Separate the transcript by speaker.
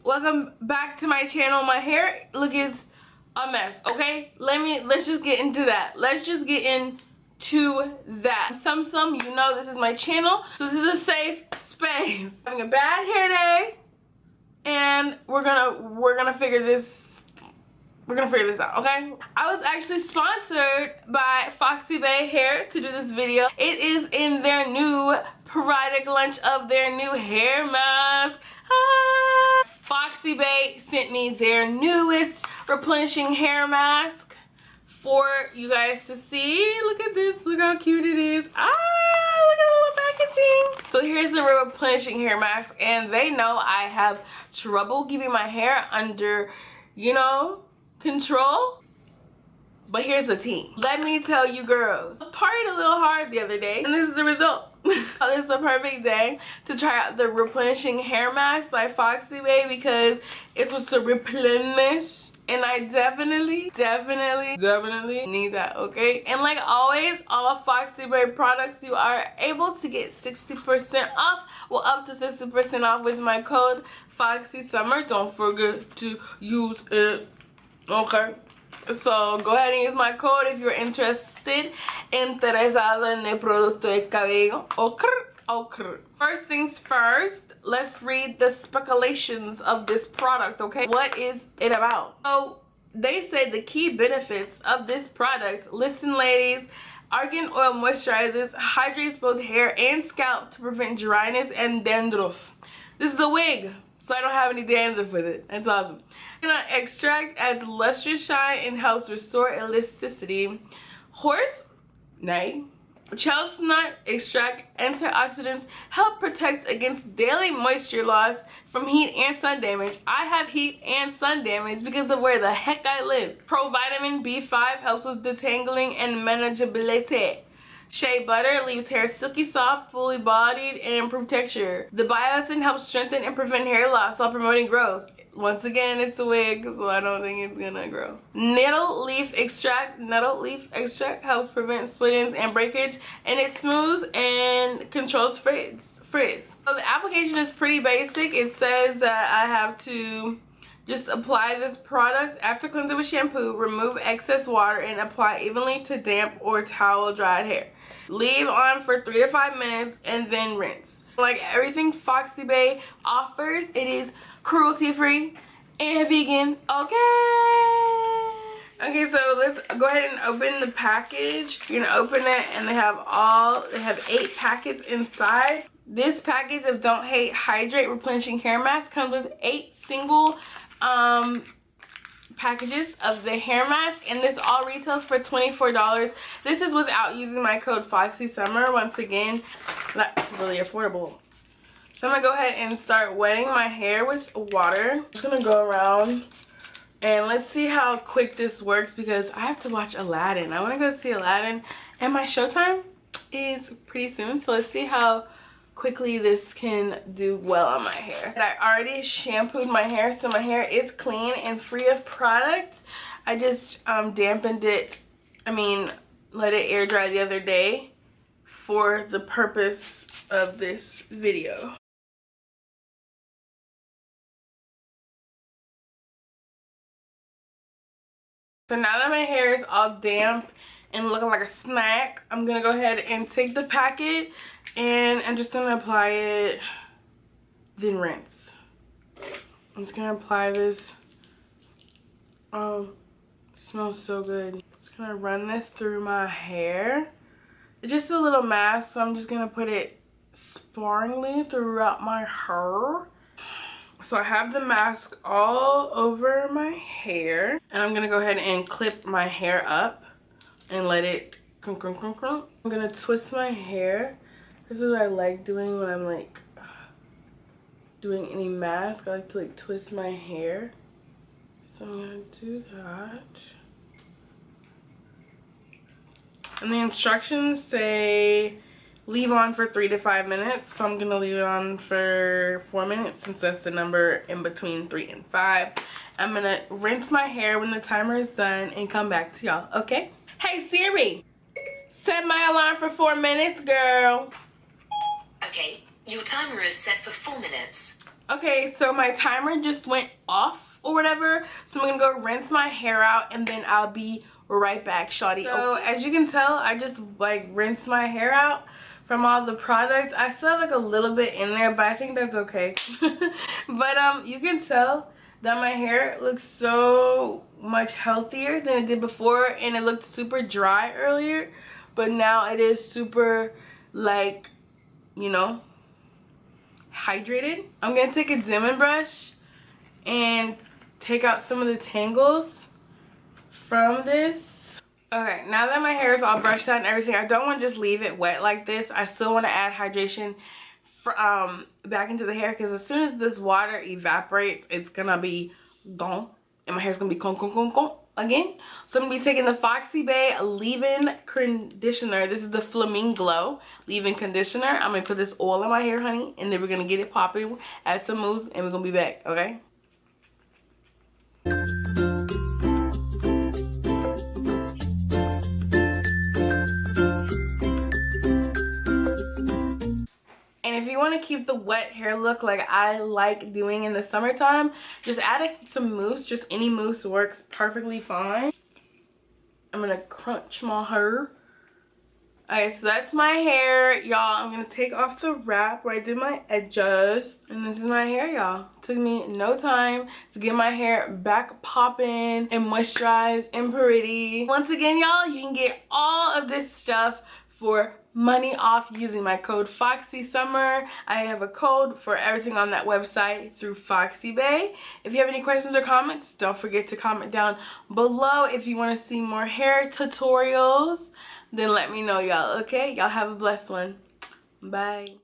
Speaker 1: welcome back to my channel. My hair look is a mess, okay? Let's just get into that. SummSumm, you know this is my channel, so this is a safe space. I'm having a bad hair day, and we're gonna figure this out, okay? I was actually sponsored by Foxy Bay Hair to do this video. It is in their new product launch of their new hair mask. Foxy Bay sent me their newest replenishing hair mask for you guys to see. Look at this, look how cute it is. Look at the little packaging. So here's the replenishing hair mask, and they know I have trouble keeping my hair under, you know, control. But here's the tea. Let me tell you girls, I partied a little hard the other day, and this is the result. This is the perfect day to try out the replenishing hair mask by Foxy Bay because it's supposed to replenish, and I definitely need that, okay? And like always, all Foxy Bay products, you are able to get 60% off, well, up to 60% off with my code foxysummer. Don't forget to use it, okay? So go ahead and use my code if you're interesado en el producto de cabello. Okay. First things first, let's read the speculations of this product, okay? What is it about? So they say the key benefits of this product. Listen, ladies. Argan oil moisturizes, hydrates both hair and scalp to prevent dryness and dandruff. This is a wig, so I don't have any dandruff with it. That's awesome. Extract adds lustrous shine and helps restore elasticity. Chestnut extract antioxidants help protect against daily moisture loss from heat and sun damage. I have heat and sun damage because of where the heck I live. Provitamin B5 helps with detangling and manageability. Shea butter leaves hair silky soft, fully bodied, and improved texture. The biotin helps strengthen and prevent hair loss while promoting growth. Once again, it's a wig, so I don't think it's gonna grow. Nettle leaf extract helps prevent split ends and breakage, and it smooths and controls frizz. So the application is pretty basic. It says that I have to just apply this product after cleansing with shampoo, remove excess water, and apply evenly to damp or towel dried hair. Leave on for 3 to 5 minutes and then rinse. Like everything Foxy Bay offers, it is cruelty free and vegan, okay, so let's go ahead and open the package. You're gonna open it, and they have 8 packets inside. This package of Don't Hate Hydrate replenishing hair mask comes with 8 single packages of the hair mask, and this all retails for $24. This is without using my code foxysummer. Once again, that's really affordable. So I'm gonna go ahead and start wetting my hair with water. I'm just gonna go around and let's see how quick this works because I have to watch Aladdin. I wanna go see Aladdin, and my showtime is pretty soon. So let's see how quickly this can do well on my hair. I already shampooed my hair, so my hair is clean and free of product. I just dampened it, let it air dry the other day for the purpose of this video. So now that my hair is all damp and looking like a snack, I'm gonna go ahead and take the packet and I'm just gonna apply it, then rinse. I'm just gonna apply this. Oh, it smells so good. Just gonna run this through my hair. It's just a little mask, so I'm just gonna put it sparingly throughout my hair. So I have the mask all over my hair, and I'm gonna go ahead and clip my hair up and let it I'm gonna twist my hair. This is what I like doing when I'm like doing any mask. I like to like twist my hair. So I'm gonna do that. And the instructions say leave on for 3 to 5 minutes. So I'm gonna leave it on for 4 minutes since that's the number in between 3 and 5. I'm gonna rinse my hair when the timer is done and come back to y'all, okay? Hey Siri, set my alarm for 4 minutes, girl.
Speaker 2: Okay, your timer is set for 4 minutes.
Speaker 1: Okay, so my timer just went off or whatever, so I'm gonna go rinse my hair out and then I'll be right back, shawty. So as you can tell, I just like rinsed my hair out from all the products. I still have like a little bit in there, but I think that's okay. But you can tell that my hair looks so much healthier than it did before, and it looked super dry earlier, but now it is super, like, you know, hydrated. I'm gonna take a diamond brush and take out some of the tangles from this. Okay, now that my hair is all brushed out and everything, I don't want to just leave it wet like this. I still want to add hydration back into the hair, because as soon as this water evaporates, it's gonna be gone and my hair's gonna be gone again. So I'm gonna be taking the Foxy Bae leave-in conditioner. This is the Flamingo Glow leave-in conditioner. I'm gonna put this oil in my hair, honey, and then we're gonna get it popping, add some mousse, and we're gonna be back, okay? And if you want to keep the wet hair look like I like doing in the summertime, just add some mousse. Just any mousse works perfectly fine. I'm going to crunch my hair. Alright, so that's my hair, y'all. I'm going to take off the wrap where I did my edges. And this is my hair, y'all. Took me no time to get my hair back popping and moisturized and pretty. Once again, y'all, you can get all of this stuff for money off using my code foxysummer. I have a code for everything on that website through Foxy Bae. If you have any questions or comments, don't forget to comment down below. If you want to see more hair tutorials, then let me know, y'all. Okay, y'all have a blessed one. Bye.